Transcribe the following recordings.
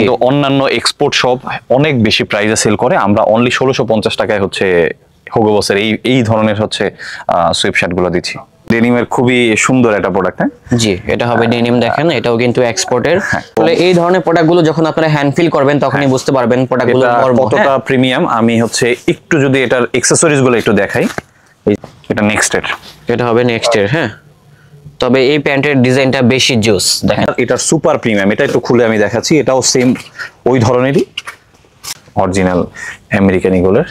কিন্তু অন্যান্য export shop অনেক বেশি প্রাইসে সেল করে, আমরা অনলি 1650 টাকায় হচ্ছে হুগো বসের এই ধরনের হচ্ছে সুইপ শার্ট গুলো দিচ্ছি। ডেনিমের খুবই সুন্দর একটা প্রোডাক্ট। জি, এটা হবে ডেনিম। দেখেন এটাও কিন্তু এক্সপোর্টের। তাহলে এই ধরনের প্রোডাক্টগুলো যখন আপনারা হ্যান্ড ফিল করবেন তখনই বুঝতে পারবেন প্রোডাক্টগুলো কতটা প্রিমিয়াম। আমি হচ্ছে একটু যদি এটার অ্যাকসেসরিজ গুলো একটু দেখাই, এটা নেক্সটের, এটা হবে নেক্সটের। হ্যাঁ, তবে এই প্যান্টের ডিজাইনটা বেশি জোস। দেখেন এটা সুপার প্রিমিয়াম। এটা একটু খুলে আমি দেখাচ্ছি, এটাও সেম ওই ধরনেরই অরিজিনাল আমেরিকান ইগলের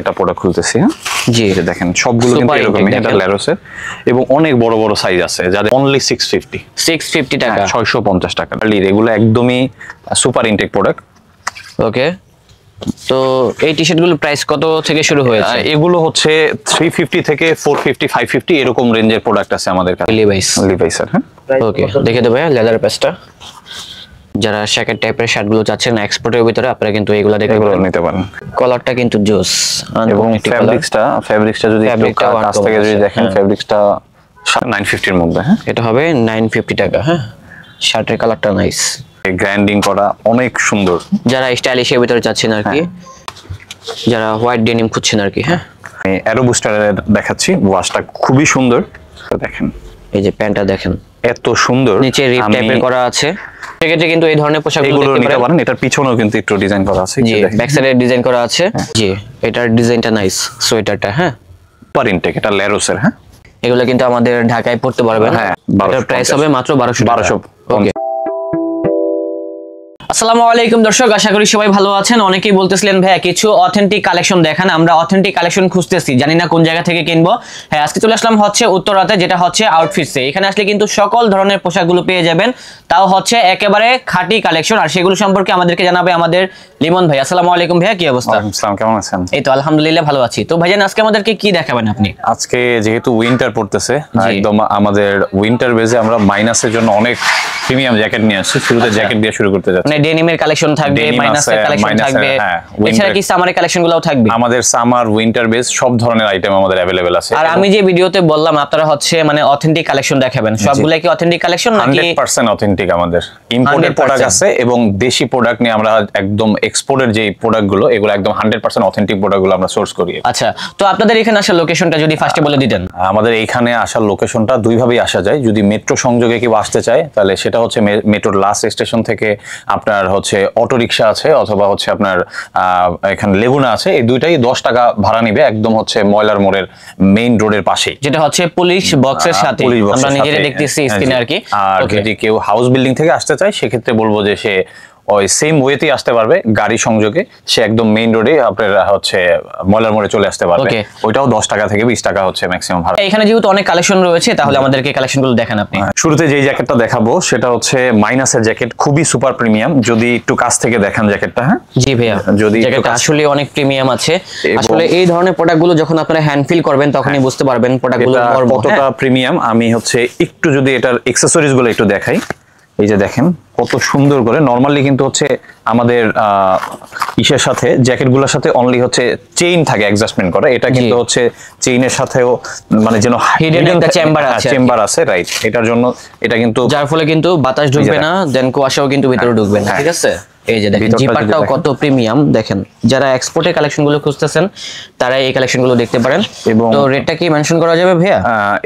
একটা প্রোডাক্ট খুলতেছি। হ্যাঁ জি, এটা দেখেন সবগুলো কিন্তু এরকমই, এটা ল্যারোসের এবং অনেক বড় বড় সাইজ আছে যাদের অনলি 650 টাকা, 650 টাকা। এগুলো একদমই সুপার ইনটেক প্রোডাক্ট। ওকে, তো এই টি শার্ট গুলোর প্রাইস কত থেকে শুরু হয়েছে? এগুলো হচ্ছে 350 থেকে 450 550 এরকম রেঞ্জের প্রোডাক্ট আছে আমাদের কাছে। লিভাইসের। হ্যাঁ, ওকে, দেখে দেবো লেদার পেজটা। যারা শ্যাকেট টাইপের শার্ট গুলো চাচ্ছেন এক্সপোর্টের ভিতরে, আপনারা কিন্তু এগুলো দেখে নিতে পারেন। কলারটা কিন্তু জোস এবং ফেব্রিক্সটা যদি কাছ থেকে যদি দেখেন, ফেব্রিক্সটা 950 এর মধ্যে। হ্যাঁ, এটা হবে 950 টাকা। হ্যাঁ, শার্টের কালারটা নাইস, গ্র্যান্ডিং করা অনেক সুন্দর। যারা স্টাইলিশের ভিতরে চাচ্ছেন আর কি, যারা হোয়াইট ডেনিম খুঁজছেন আর কি। হ্যাঁ, আমি অ্যারো বুস্টারের দেখাচ্ছি, ওয়াশটা খুবই সুন্দর। দেখেন এই যে প্যান্টটা দেখেন এত সুন্দর, নিচে রিপ টাইপের করা আছে। সেক্ষেত্রে কিন্তু এই ধরনের পোশাকগুলো নিতে পারেন। এটার পিছনেও কিন্তু একটু ডিজাইন করা আছে, জি, ব্যাক সাইডে ডিজাইন করা আছে। জি, এটার ডিজাইনটা নাইস, সোয়েটারটা। হ্যাঁ, সুপার ইনটেক, এটা ল্যারোসের। হ্যাঁ, এগুলো কিন্তু আমাদের ঢাকায় পড়তে পারবেন। হ্যাঁ, এটার প্রাইস হবে মাত্র 1200। ওকে, আসসালামু আলাইকুম দর্শক, আশা করি সবাই ভালো আছেন। অনেকেই বলতেছিলেন ভাইয়া কিছু অথেন্টিক কালেকশন দেখান, আমরা অথেন্টিক কালেকশন খুঁজতেছি, জানি না কোন জায়গা থেকে কিনবো। হ্যাঁ, আজকে চলে আসলাম হচ্ছে উত্তরাতে, যেটা হচ্ছে আউটফিটসে। এখানে আসলে কিন্তু সকল ধরনের পোশাকগুলো পেয়ে যাবেন, তাও হচ্ছে একেবারে খাঁটি কালেকশন। আর সেগুলো সম্পর্কে আমাদেরকে জানাবে আমাদের লিমন ভাই। আসসালামু আলাইকুম ভাইয়া, কি অবস্থা? আসসালাম, কেমন আছেন? এই তো আলহামদুলিল্লাহ ভালো আছি। তো ভাইজান আজকে আমাদেরকে কি দেখাবেন আপনি? আজকে যেহেতু উইন্টার পড়তেছে, একদম আমাদের উইন্টার বেজে আমরা মাইনাসের জন্য অনেক প্রিমিয়াম জ্যাকেট নিয়ে আসছি। শুরুতে জ্যাকেট দিয়ে শুরু করতে যাচ্ছি। মানে ডেনিমের কালেকশন থাকবে, মাইনাসের কালেকশন থাকবে, এছাড়া কি সামারের কালেকশনগুলোও থাকবে? আমাদের সামার উইন্টার বেস সব ধরনের আইটেম আমাদের अवेलेबल আছে। আর আমি যে ভিডিওতে বললাম আপনারা হচ্ছে মানে অথেন্টিক কালেকশন দেখাবেন, সবগুলাই কি অথেন্টিক কালেকশন নাকি 100% অথেন্টিক? আমাদের ইম্পোর্টেড প্রোডাক্ট আছে এবং দেশি প্রোডাক্ট নিয়ে আমরা একদম এক্সপোর্টের যে প্রোডাক্টগুলো, এগুলো একদম 100% অথেন্টিক প্রোডাক্টগুলো আমরা সোর্স করি। আচ্ছা, তো আপনাদের এখানে আসার লোকেশনটা যদি ফার্স্টে বলে দিতেন। আমাদের এইখানে আসার লোকেশনটা দুই ভাবেই আসা যায়। যদি মেট্রো সংযোগে কেউ আসতে চায় তাহলে সেটা হচ্ছে মেট্রোর লাস্ট স্টেশন থেকে আপনার হচ্ছে অটো রিকশা আছে, অথবা হচ্ছে আপনার এখানে লেগুনা আছে। এই দুইটাই 10 টাকা ভাড়া নিবে, একদম হচ্ছে ময়লার মোড়ের মেইন রোডের পাশেই, যেটা হচ্ছে পুলিশ বক্সের সাথে। আমরা নিজেরা দেখতেছি স্ক্রিনে আর কি। আর যদি কেউ হাউস বিল্ডিং থেকে আসতে চায় সেক্ষেত্রে বলবো যে সে ওই সেম ওয়েতে আসতে পারবে, গাড়ি সংযোগে। সে একদম মেইন রোডে আপনার হচ্ছে ময়লার মোড়ে চলে আসতে পারবে। ওইটাও 10 টাকা থেকে 20 টাকা হচ্ছে ম্যাক্সিমাম ভাড়া। এখানে যেহেতু অনেক কালেকশন রয়েছে, তাহলে আমাদেরকে কালেকশনগুলো দেখান আপনি। শুরুতে যেই জ্যাকেটটা দেখাবো সেটা হচ্ছে মাইনাসের জ্যাকেট, খুবই সুপার প্রিমিয়াম। যদি একটু কাছ থেকে দেখান জ্যাকেটটা। হ্যাঁ জি ভাইয়া, যদি জ্যাকেটটা আসলে অনেক প্রিমিয়াম আছে। আসলে এই ধরনের প্রোডাক্টগুলো যখন আপনারা হ্যান্ড ফিল করবেন তখনই বুঝতে পারবেন প্রোডাক্টগুলো কতটা প্রিমিয়াম। আমি হচ্ছে একটু যদি এটার অ্যাকসেসরিজ গুলো একটু দেখাই, এই যে দেখেন কত সুন্দর করে। নরমালি কিন্তু হচ্ছে আমাদের ইসের সাথে জ্যাকেটগুলোর সাথে অনলি হচ্ছে চেইন থাকে অ্যাডজাস্টমেন্ট করা, এটা কিন্তু হচ্ছে চেইনের সাথেও মানে যেন হিডেন একটা চেম্বার আছে, রাইট। এটার জন্য এটা কিন্তু, যার ফলে কিন্তু বাতাস ঢুকবে না, দেন কুয়াশাও কিন্তু ভিতরে ঢুকবে না। ঠিক আছে, এই যে দেখেন জিপারটাও কত প্রিমিয়াম। দেখেন যারা এক্সপোর্টের কালেকশনগুলো খুঁজতেছেন তারা এই কালেকশনগুলো দেখতে পারেন। এবং তো রেটটা কি মেনশন করা যাবে ভাইয়া?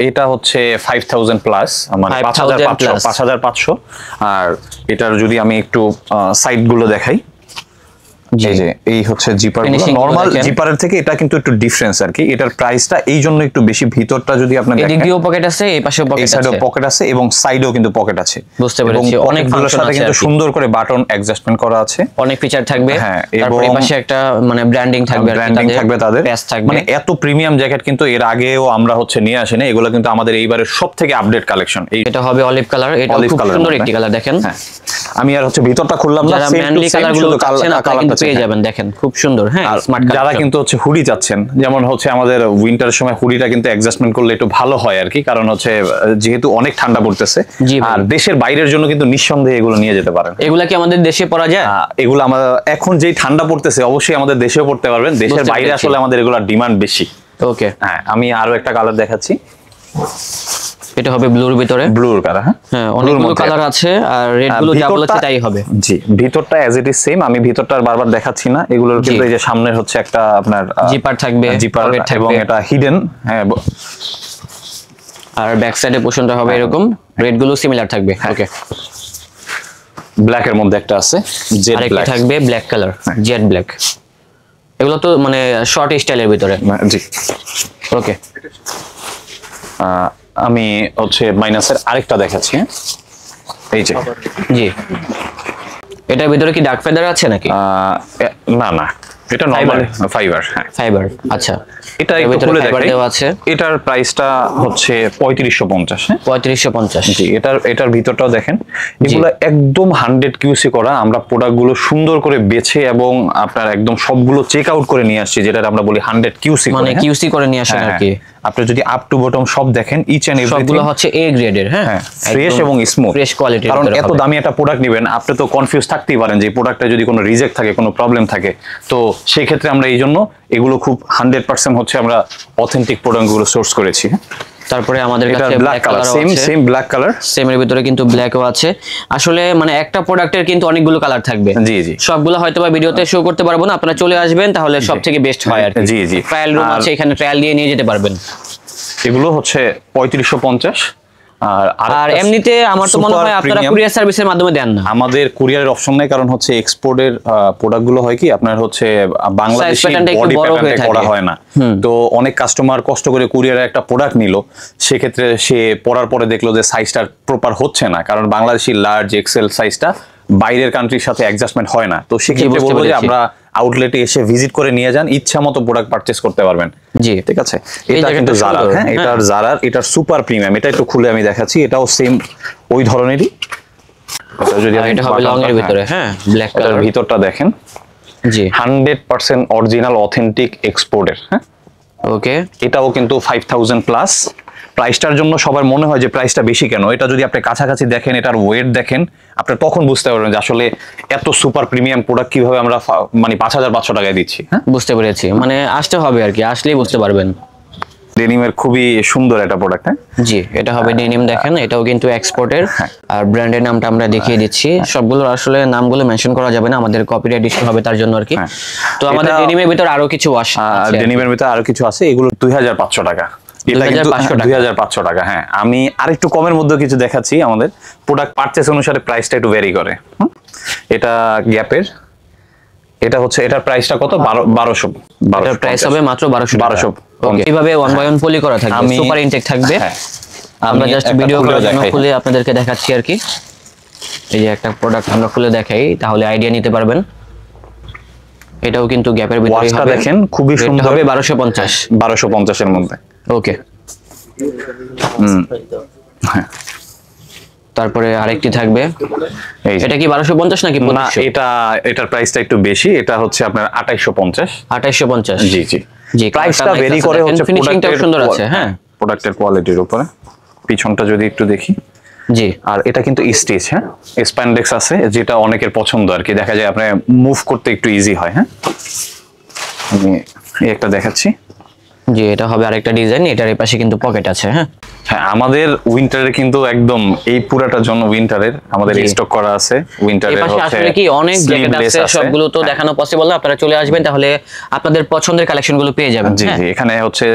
এটা হচ্ছে 5000 প্লাস, মানে 5500। আর এটার যদি আমি একটু সাইড গুলো দেখাই, এই হচ্ছে জিপার, নরমাল জিপারের থেকে এটা কিন্তু একটু ডিফারেন্স আর কি। এটার প্রাইসটা এই জন্য একটু বেশি। ভিতরটা যদি আপনি দেখেন, এদিক দিয়েও পকেট আছে, এই পাশেও পকেট আছে, এই সাইডেও পকেট আছে এবং সাইডেও কিন্তু পকেট আছে। বুঝতে পেরেছি, অনেক ফাংশন আছে কিন্তু সুন্দর করে বাটন অ্যাডজাস্টমেন্ট করা আছে, অনেক ফিচার থাকবে। হ্যাঁ, এবং এই পাশে একটা মানে ব্র্যান্ডিং থাকবে, তাদের মানে এত প্রিমিয়াম জ্যাকেট কিন্তু এর আগেও আমরা হচ্ছে নিয়ে আসি না। এগুলো কিন্তু আমাদের এইবারের সবথেকে আপডেট কালেকশন। এটা হবে অলিভ কালার, এটা খুব সুন্দর একটি কালার। দেখেন আমি আর হচ্ছে ভিতরটা খুললাম না, যারা ম্যানলি কালারগুলো চাচ্ছেন আপনারা কিন্তু পেয়ে যাবেন। দেখেন খুব সুন্দর। হ্যাঁ, স্মার্ট কালার। যারা কিন্তু হচ্ছে হুডি চাচ্ছেন, যেমন হচ্ছে আমাদের উইন্টারের সময় হুডিটা কিন্তু অ্যাডজাস্টমেন্ট করলে একটু ভালো হয় আর কি, কারণ হচ্ছে যেহেতু অনেক ঠান্ডা পড়তেছে। আর দেশের বাইরের জন্য কিন্তু নিঃসন্দেহে এগুলো নিয়ে যেতে পারেন। এগুলা কি আমাদের দেশে পরা যায়? এগুলো আমাদের এখন যেই ঠান্ডা পড়তেছে অবশ্যই আমাদের দেশেও পড়তে পারবেন। দেশের বাইরে আসলে আমাদের এগুলোর ডিমান্ড বেশি। ওকে, হ্যাঁ, আমি আরো একটা কালার দেখাচ্ছি। এটা হবে ব্লুর ভিতরে, ব্লুর কালার। হ্যাঁ অনেকগুলো কালার আছে, আর রেড গুলো যা বলেছে তাই হবে। জি, ভিতরটা অ্যাজ ইট ইজ সেম, আমি ভিতরটা বারবার দেখাচ্ছি না। এগুলোর কিন্তু এই যে সামনের হচ্ছে একটা আপনার জিপার থাকবে, জিপার এবং এটা হিডেন, হ্যাঁ। আর ব্যাক সাইডে পোর্শনটা হবে এরকম, রেড গুলো সিমিলার থাকবে। ওকে, ব্ল্যাক এর মধ্যে একটা আছে, জেড ব্ল্যাক থাকবে, ব্ল্যাক কালার, জেড ব্ল্যাক। এগুলো তো মানে শর্ট স্টাইলের ভিতরে। জি, ওকে। আমি হচ্ছে মাইনাসের আরেকটা দেখাচ্ছি, এই যে। জি, এটার ভিতরে কি ডার্ক ফেদার আছে নাকি? না না, এটা নরমাল ফাইবার। হ্যাঁ, ফাইবার। আচ্ছা, এটা একটু খুলে দেখাই। আছে এটার প্রাইসটা হচ্ছে 3550। হ্যাঁ, 3550। জি, এটার ভিতরটাও দেখেন, এগুলো একদম 100 কিউসি করা। আমরা প্রোডাক্টগুলো সুন্দর করে বেছে এবং আপনার একদম সবগুলো চেক আউট করে নিয়ে আসছি, যেটা আমরা বলি 100 কিউসি, মানে কিউসি করে নিয়ে আসেন আর কি। আপনি যদি আপ টু বটম সব দেখেন, ইচ এন্ড এভরিথিং সবগুলো হচ্ছে এ গ্রেডের। হ্যাঁ, ফ্রেশ এবং স্মুথ, ফ্রেশ কোয়ালিটির। কারণ এত দামি একটা প্রোডাক্ট নেবেন, আপনি তো কনফিউজ থাকতেই পারেন যে প্রোডাক্টটা যদি কোনো রিজেক্ট থাকে, কোনো প্রবলেম থাকে। তো সেই ক্ষেত্রে আমরা এই জন্য এগুলো খুব 100% হচ্ছে আমরা অথেন্টিক প্রোডাক্টগুলো সোর্স করেছি। তারপরে আমাদের কাছে black colour, same black colour, same এর ভিতরে কিন্তু ব্ল্যাকও আছে। আসলে মানে একটা প্রোডাক্টের কিন্তু অনেকগুলো কালার থাকবে। জি জি, সবগুলো হয়তোবা ভিডিওতে শো করতে পারবো না, আপনারা চলে আসবেন, তাহলে সবথেকে বেস্ট হয় আর কি। জি জি, ট্রায়াল রুম আছে, এখানে ট্রায়াল দিয়ে নিয়ে যেতে পারবেন। এগুলো হচ্ছে 3550। আর এমনিতে আমার তো মনে হয় আপনারা কুরিয়ার সার্ভিসের মাধ্যমে দেন না। আমাদের কুরিয়ারের অপশন নাই, কারণ হচ্ছে এক্সপোর্টের প্রোডাক্টগুলো হয় কি আপনার হচ্ছে বাংলাদেশি বডি প্যাটার্নে করা হয় না। তো অনেক কাস্টমার কষ্ট করে কুরিয়ারে একটা প্রোডাক্ট নিল, সেক্ষেত্রে সে পরার পরে দেখলো যে সাইজটা প্রপার হচ্ছে না, কারণ বাংলাদেশি লার্জ এক্সেল সাইজটা বাইরের কান্ট্রির সাথে অ্যাডজাস্টমেন্ট হয় না। তো সেক্ষেত্রে বলবো যে আমরা আউটলেটে এসে ভিজিট করে নিয়ে যান, ইচ্ছা মতো প্রোডাক্ট পারচেজ করতে পারবেন। জি, ঠিক আছে। এটা কিন্তু জারার, হ্যাঁ, এটার জারার, এটার সুপার প্রিমিয়াম। এটা একটু খুলে আমি দেখাচ্ছি, এটাও সেম ওই ধরনেরই। এটা যদি এটা হবে লং এর ভিতরে, হ্যাঁ, ব্ল্যাক কালার। ভিতরটা দেখেন, জি, 100% অরিজিনাল অথেন্টিক এক্সপোর্টের। হ্যাঁ, ওকে। এটাও কিন্তু 5000 প্লাস। প্রাইসটার জন্য সবার মনে হয় যে প্রাইসটা বেশি কেন, এটা যদি আপনি কাছাকাছি দেখেন, এটার ওয়েট দেখেন, আপনি তখন বুঝতে পারবেন যে আসলে এত সুপার প্রিমিয়াম প্রোডাক্ট কিভাবে আমরা মানে 5500 টাকায় দিচ্ছি। হ্যাঁ, বুঝতে পেরেছি, মানে আসতে হবে আর কি, আসলেই বুঝতে পারবেন। ডেনিমের খুবই সুন্দর একটা প্রোডাক্ট। হ্যাঁ, জি, এটা হবে ডেনিম। দেখেন, এটাও কিন্তু এক্সপোর্টের। আর ব্র্যান্ডের নামটা আমরা দেখিয়ে দিচ্ছি। সবগুলো আসলে নামগুলো মেনশন করা যাবে না, আমাদের কপিরাইট ইস্যু হবে তার জন্য আর কি। তো আমাদের ডেনিমের ভিতর আরো কিছু আছে, ডেনিমের ভিতর আরো কিছু আছে, এগুলো 2500 টাকা। এটা কিন্তু 2500 টাকা। হ্যাঁ, আমি আরেকটু কমের মধ্যে কিছু দেখাচ্ছি। আমাদের প্রোডাক্ট পারচেজ অনুসারে প্রাইসটা একটু ভ্যারি করে। এটা গ্যাপের, এটা হচ্ছে, এটার প্রাইসটা কত? 1200। এটার প্রাইস হবে মাত্র 1200। ওকে, এইভাবে 1 বাই 1 পলি করা থাকবে, সুপার ইনটেক থাকবে। আমরা জাস্ট ভিডিও করার জন্য খুলে আপনাদেরকে দেখাচ্ছি আর কি। এই যে একটা প্রোডাক্ট আমরা খুলে দেখাই, তাহলে আইডিয়া নিতে পারবেন। এটাও কিন্তু গ্যাপের ভিতরে হবে। দেখেন, খুবই সুন্দর হবে 1250 এর মধ্যে। ওকে। তারপরে আরেকটি থাকবে, এটা কি 1250 নাকি 2500? এটা এটার প্রাইসটা একটু বেশি, এটা হচ্ছে আপনার 2850। 2850। জি জি জি, প্রাইসটা ভেরি করে হচ্ছে ফিনিশিংটাও সুন্দর আছে। হ্যাঁ, প্রোডাক্টের কোয়ালিটির উপরে। পিছনটা যদি একটু দেখি, জি, আর এটা কিন্তু স্টিচ, হ্যাঁ, স্প্যান্ডেক্স আছে, যেটা অনেকের পছন্দ আর কি, দেখা যায় আপনি মুভ করতে একটু ইজি হয়। হ্যাঁ, আমি এই একটা দেখাচ্ছি। জি, এটা হবে আরেকটা ডিজাইন, এটার এই পাশে কিন্তু পকেট আছে। হ্যাঁ হ্যাঁ, আমাদের উইন্টারে কিন্তু একদম এই পুরাটার জন্য উইন্টারের আমাদের স্টক করা আছে। উইন্টারের হচ্ছে আসলে কি অনেক জ্যাকেট আছে, সবগুলো তো দেখানো পসিবল না, আপনারা চলে আসবেন, তাহলে আপনাদের পছন্দের কালেকশনগুলো পেয়ে যাবেন। জি জি, এখানে হচ্ছে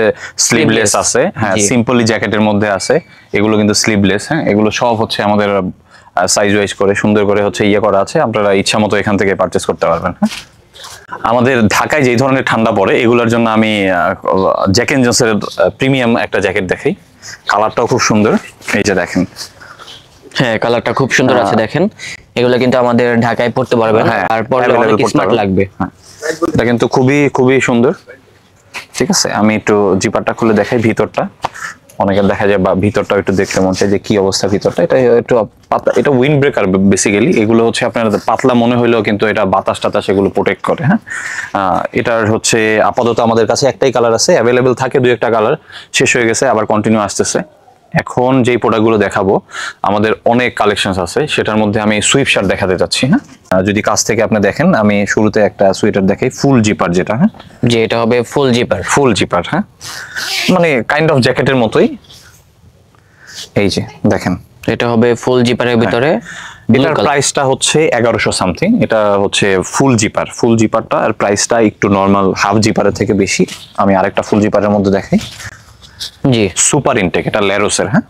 স্লিভলেস আছে, হ্যাঁ, সিম্পলি জ্যাকেটের মধ্যে আছে, এগুলো কিন্তু স্লিভলেস। হ্যাঁ, এগুলো সব হচ্ছে আমাদের সাইজ ওয়াইজ করে সুন্দর করে হচ্ছে ইয়ে করা আছে, আপনারা ইচ্ছা মতো এখান থেকে পারচেজ করতে পারবেন। হ্যাঁ, আমাদের ঢাকায় যেই ধরনের ঠান্ডা পড়ে, এগুলোর জন্য আমি জ্যাক এন্ড জোন্সের প্রিমিয়াম একটা জ্যাকেট দেখাই। কালারটাও খুব সুন্দর, এই যে দেখেন। হ্যাঁ, কালারটা খুব সুন্দর আছে, দেখেন। এগুলো কিন্তু আমাদের ঢাকায় পড়তে পারবেন, আর পরলে অনেক স্মার্ট লাগবে। এটা কিন্তু খুবই খুবই সুন্দর। ঠিক আছে, আমি একটু জিপারটা খুলে দেখাই, ভিতরটা। অনেকের দেখা যায় বা ভিতরটাও একটু দেখতে মন চায় যে কি অবস্থা ভিতরটা। এটা একটু পাতলা, এটা উইন্ড ব্রেকার বেসিক্যালি। এগুলো হচ্ছে আপনার পাতলা মনে হইলেও কিন্তু এটা বাতাস টাতাস এগুলো প্রোটেক্ট করে। হ্যাঁ, এটার হচ্ছে আপাতত আমাদের কাছে একটাই কালার আছে, অ্যাভেলেবেল থাকে 2-1টা কালার, শেষ হয়ে গেছে, আবার কন্টিনিউ আসতেছে। এখন যেই প্রোডাক্টগুলো দেখাবো, আমাদের অনেক কালেকশনস আছে, সেটার মধ্যে আমি সুইপ শার্ট দেখাতে যাচ্ছি। হ্যাঁ, যদি কাছ থেকে আপনি দেখেন, আমি শুরুতে একটা সোয়েটার দেখাই, ফুল জিপার যেটা। হ্যাঁ, যে এটা হবে ফুল জিপার। ফুল জিপার, হ্যাঁ, মানে কাইন্ড অফ জ্যাকেটের মতোই। এই যে দেখেন, এটা হবে ফুল জিপারের ভিতরে। এটার প্রাইসটা হচ্ছে 1100 সামথিং। এটা হচ্ছে ফুল জিপার, ফুল জিপারটা আর প্রাইসটা একটু নরমাল হাফ জিপারের থেকে বেশি। আমি আরেকটা ফুল জিপারের মধ্যে দেখাই। জি, সুপার ইনটেক, এটা ল্যারোসের। হ্যাঁ,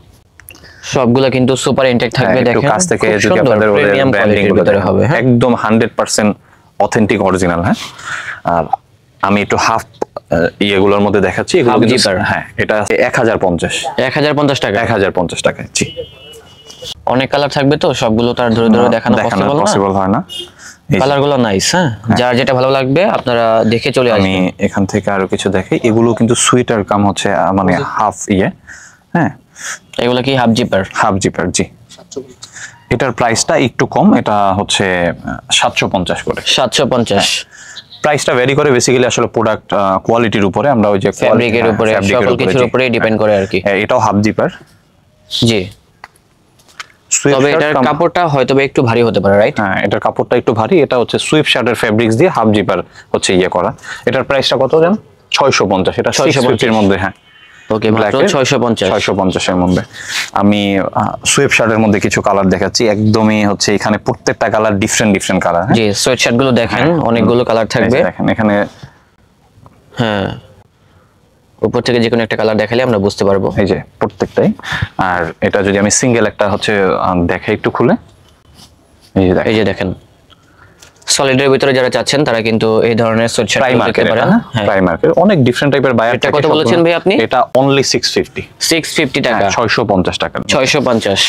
সবগুলা কিন্তু সুপার ইনটেক থাকবে। দেখেন কাছ থেকে যদি আপনাদের ব্র্যান্ডিং গুলো হবে, একদম 100% অথেন্টিক অরিজিনাল। হ্যাঁ, আর আমি একটু হাফ ইয়েগুলোর মধ্যে দেখাচ্ছি। এগুলো কিন্তু হ্যাঁ, এটা 1050 টাকা। 1050 টাকা। জি, অনেক কালার থাকবে তো সবগুলো তার ধরে ধরে দেখানো পসিবল হয় না। কালারগুলো নাইস। হ্যাঁ, যার যেটা ভালো লাগবে আপনারা দেখে চলে আসবেন। আমি এখান থেকে আরো কিছু দেখাই। এগুলো কিন্তু সুইটার কাম হচ্ছে মানে হাফ ইয়ে। হ্যাঁ, এগুলো কি হাফ জিপার? হাফ জিপার, জি। এটার প্রাইসটা একটু কম, এটা হচ্ছে 750 করে। 750। প্রাইসটা ভ্যারি করে বেসিক্যালি আসলে প্রোডাক্ট কোয়ালিটির উপরে। আমরা ওই যে ফ্যাব্রিকের উপরে, সকল কিছুর উপরে ডিপেন্ড করে আর কি। এটাও হাফ জিপার। জি, তবে এটার কাপড়টা হয়তো একটু ভারী হতে পারে, রাইট? হ্যাঁ, এটার কাপড়টা একটু ভারী। এটা হচ্ছে সুইফট শার্টের ফেব্রিক্স দিয়ে হাফ জিপার হচ্ছে ইয়ে করা। এটার প্রাইসটা কত জানেন? 650। এটা 650 এর মধ্যে। হ্যাঁ, ওকে, মাত্র 650 এর মধ্যে। আমি সুইফট শার্টের মধ্যে কিছু কালার দেখাচ্ছি। একদমই হচ্ছে এখানে প্রত্যেকটা কালার ডিফারেন্ট কালার। জি, সোয়েট শার্ট গুলো দেখেন, অনেকগুলো কালার থাকবে। দেখেন এখানে, হ্যাঁ, উপর থেকে যে কোনো একটা কালার দেখালে আমরা বুঝতে পারবো। এই যে প্রত্যেকটাই। আর এটা যদি আমি সিঙ্গেল একটা হচ্ছে দেখাই একটু খুলে, এই যে দেখেন সলিডের ভিতরে যারা চাচ্ছেন তারা কিন্তু এই ধরনের সোয়েটশার্ট নিতে পারেন। হ্যাঁ, প্রাইমার্কের অনেক ডিফারেন্ট টাইপের বায়ার। এটা কত বলেছেন ভাই আপনি? এটা অনলি 650 টাকা। 650 টাকা। 650।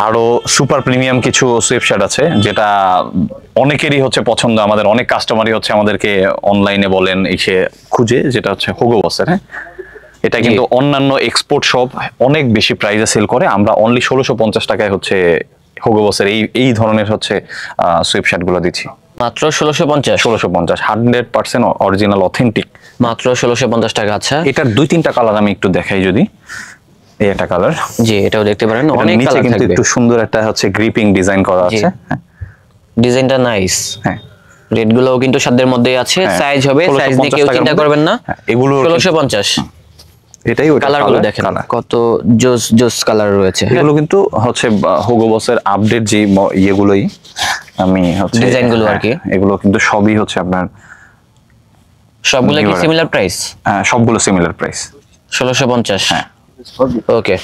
আরো সুপার প্রিমিয়াম কিছু সোয়েটশার্ট আছে যেটা অনেকেরই হচ্ছে পছন্দ। আমাদের অনেক কাস্টমারই হচ্ছে আমাদেরকে অনলাইনে বলেন এসে খুঁজে, যেটা হচ্ছে হুগো বসের। হ্যাঁ, এটা কিন্তু অন্যান্য এক্সপোর্ট সব অনেক বেশি প্রাইসে সেল করে। আমরা অনলি 1650 টাকায় হচ্ছে হুগো বসের এই ধরনের হচ্ছে সোয়েটশার্ট গুলো দিচ্ছি। মাত্র 1650। 100% অরিজিনাল অথেন্টিক, মাত্র 1650 টাকা। আচ্ছা, এটার 2-3টা কালার আমি একটু দেখাই যদি। এই একটা কালার, জি, এটাও দেখতে পারেন। অনেক কালার কিন্তু একটু সুন্দর একটা হচ্ছে গ্রিপিং ডিজাইন করা আছে। হ্যাঁ, ডিজাইনটা নাইস। হ্যাঁ, রেড গুলোও কিন্তু সাধ্যের মধ্যেই আছে। সাইজ হবে, সাইজ নিয়ে কেউ চিন্তা করবেন না। এগুলো 1650। এটাই ওই কালারগুলো দেখেন, কত জোস কালার রয়েছে। এগুলো কিন্তু হচ্ছে হুগো বসের আপডেট যে ইয়েগুলোই আমি হচ্ছে ডিজাইনগুলো আর কি। এগুলো কিন্তু সবই হচ্ছে আপনার সবগুলো কি সিমিলার প্রাইস? হ্যাঁ, সবগুলো সিমিলার প্রাইস, 1650। হ্যাঁ, ওকে।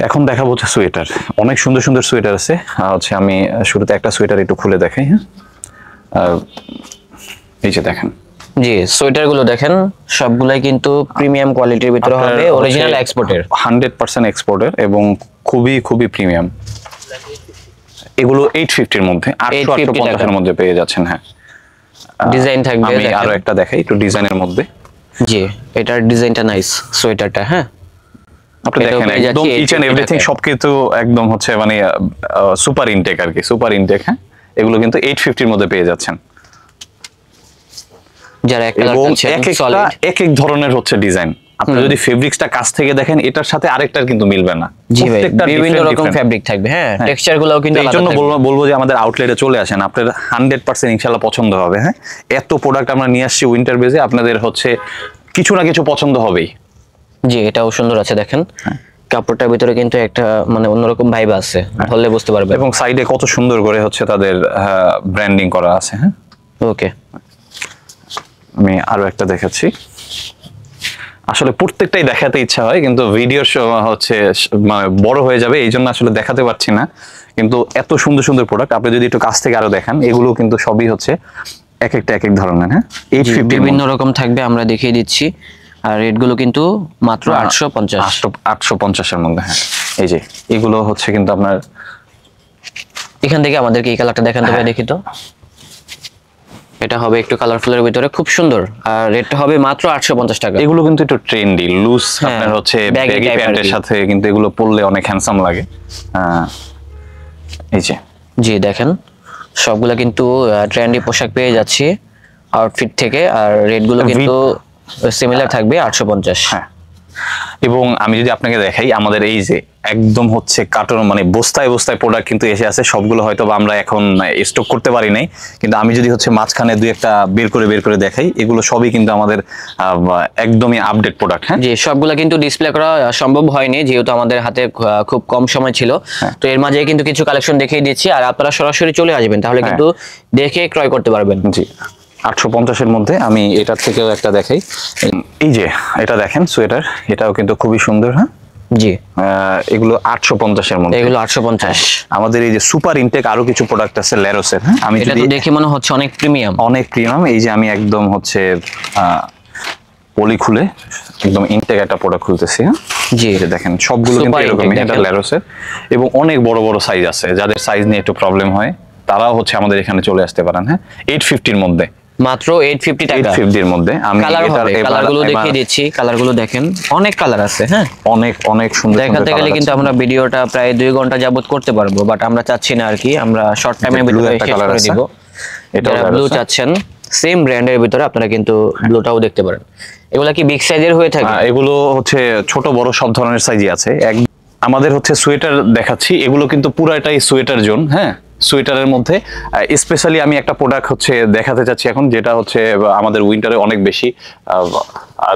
এখন দেখাবো হচ্ছে সোয়েটার। অনেক সুন্দর সুন্দর সোয়েটার আছে। হচ্ছে আমি শুরুতে একটা সোয়েটার একটু খুলে দেখাই। হ্যাঁ, এই যে দেখেন। জি, সোয়েটার গুলো দেখেন, সবগুলাই কিন্তু প্রিমিয়াম কোয়ালিটির ভিতরে হবে, অরিজিনাল এক্সপোর্টের, 100% এক্সপোর্টের এবং খুবই প্রিমিয়াম। এগুলো 850 এর মধ্যে, 850 এর মধ্যে পেয়ে যাচ্ছেন। হ্যাঁ, ডিজাইন থাকবে। আমি আরো একটা দেখাই একটু ডিজাইনের মধ্যে। জি, এটার ডিজাইনটা নাইস, সোয়েটারটা। হ্যাঁ, আপনি দেখেন একদম ইচ এন্ড এভরিথিং সবকিছু একদম হচ্ছে মানে সুপার ইনটেক আর কি, সুপার ইনটেক। হ্যাঁ, এগুলো কিন্তু 850 এর মধ্যে পেয়ে যাচ্ছেন। যারা এক কালার চাচ্ছেন, এক এক ধরনের হচ্ছে ডিজাইন। আপনি যদি ফেব্রিক্সটা কাছ থেকে দেখেন, এটার সাথে আরেকটার কিন্তু মিলবে না। প্রত্যেকটা বিভিন্ন রকম ফেব্রিক থাকবে। হ্যাঁ, টেক্সচার গুলোও কিন্তু আলাদা। এইজন্য বলবো যে আমাদের আউটলেটে চলে আসেন, আপনাদের 100% ইনশাআল্লাহ পছন্দ হবে। হ্যাঁ, এত প্রোডাক্ট আমরা নিয়ে আসছি উইন্টার বেজে, আপনাদের হচ্ছে কিছু না কিছু পছন্দ হবেই। জি, এটাও সুন্দর আছে দেখেন। কাপড়টার ভিতরে কিন্তু একটা মানে অন্যরকম ভাইব আছে, ধরলে বুঝতে পারবে। এবং সাইডে কত সুন্দর করে হচ্ছে তাদের ব্র্যান্ডিং করা আছে। হ্যাঁ, ওকে। আমি আরো একটা দেখাচ্ছি। আসলে প্রত্যেকটাই দেখাতে ইচ্ছা হয়, কিন্তু ভিডিও হচ্ছে মানে বড় হয়ে যাবে, এই জন্য আসলে দেখাতে পারছি না। কিন্তু এত সুন্দর সুন্দর প্রোডাক্ট, আপনি যদি একটু কাছ থেকে আরো দেখান, এগুলো কিন্তু সবই হচ্ছে এক এক ধরনের। হ্যাঁ, 850 বিভিন্ন রকম থাকবে, আমরা দেখিয়ে দিচ্ছি। আর রেট গুলো কিন্তু মাত্র 850 এর মধ্যে। হ্যাঁ, এই যে এগুলো হচ্ছে কিন্তু আপনার এখান থেকে আমাদেরকে এই কালারটা দেখান তবে, দেখি তো। এটা হবে একটু কালারফুলের ভিতরে, খুব সুন্দর। আর রেটটা হবে মাত্র 850 টাকা। এগুলো কিন্তু একটু ট্রেন্ডি লুজ, আপনার হচ্ছে ব্যাগি প্যান্টের সাথে কিন্তু এগুলো পরলে অনেক হ্যান্ডসাম লাগে। এই যে, জি দেখেন, সবগুলা কিন্তু ট্রেন্ডি পোশাক পেয়ে যাচ্ছি আউটফিট থেকে। আর রেট গুলো কিন্তু সিমিলার থাকবে, 850। হ্যাঁ, এবং আমি যদি আপনাকে দেখাই আমাদের এই যে একদম হচ্ছে কার্টন মানে বস্তায় বস্তায় প্রোডাক্ট কিন্তু এসে আছে, সবগুলো হয়তো আমরা এখন স্টক করতে পারি নাই, কিন্তু আমি যদি হচ্ছে মাঝখানে দুই একটা বের করে দেখাই, এগুলো সবই কিন্তু আমাদের একদমই আপডেট প্রোডাক্ট। হ্যাঁ, যে সবগুলো কিন্তু ডিসপ্লে করা সম্ভব হয়নি যেহেতু আমাদের হাতে খুব কম সময় ছিল। তো এর মাঝে কিন্তু কিছু কালেকশন দেখিয়ে দিচ্ছি, আর আপনারা সরাসরি চলে আসবেন, তাহলে কিন্তু দেখে ক্রয় করতে পারবেন। জি, 850-এর মধ্যে আমি এটার থেকেও একটা দেখাই। এই যে এটা দেখেন সোয়েটার, এটাও কিন্তু খুবই সুন্দর। হ্যাঁ জি, এগুলো 850-এর মধ্যে, এগুলো 850। আমাদের এই যে সুপার ইনটেক আরো কিছু প্রোডাক্ট আছে ল্যারোসের। হ্যাঁ, আমি এটা তো দেখে মনে হচ্ছে অনেক প্রিমিয়াম। এই যে আমি একদম হচ্ছে পলি খুলে একদম ইনটেক একটা প্রোডাক্ট খুলতেছি। হ্যাঁ জি, এটা দেখেন সবগুলো কিন্তু এরকমই, এটা ল্যারোসের, এবং অনেক বড় বড় সাইজ আছে, যাদের সাইজ নিয়ে একটু প্রবলেম হয় তারাও হচ্ছে আমাদের এখানে চলে আসতে পারেন। হ্যাঁ, 850-এর মধ্যে, মাত্র 850 টাকা, 850-এর মধ্যে। আমি কালারগুলো দেখিয়ে দিচ্ছি, কালারগুলো দেখেন, অনেক কালার আছে। হ্যাঁ, অনেক সুন্দর। দেখাতে গেলে কিন্তু আমরা ভিডিওটা প্রায় 2 ঘন্টা যাবত করতে পারবো, বাট আমরা চাচ্ছি না আর কি, আমরা শর্ট টাইমের ভিতরে শেষ করে দিব। এটা ব্লু চাচ্ছেন সেম ব্র্যান্ডের ভিতরে, আপনারা কিন্তু ব্লুটাও দেখতে পারেন। এগুলা কি বিগ সাইজের হয়ে থাকে? এগুলো হচ্ছে ছোট বড় সব ধরনের সাইজই আছে। আমাদের হচ্ছে সোয়েটার দেখাচ্ছি, এগুলো কিন্তু পুরাটাই সোয়েটার জোন। হ্যাঁ, সোয়েটারের মধ্যে স্পেশালি আমি একটা প্রোডাক্ট হচ্ছে দেখাতে চাচ্ছি এখন, যেটা হচ্ছে আমাদের উইন্টারে অনেক বেশি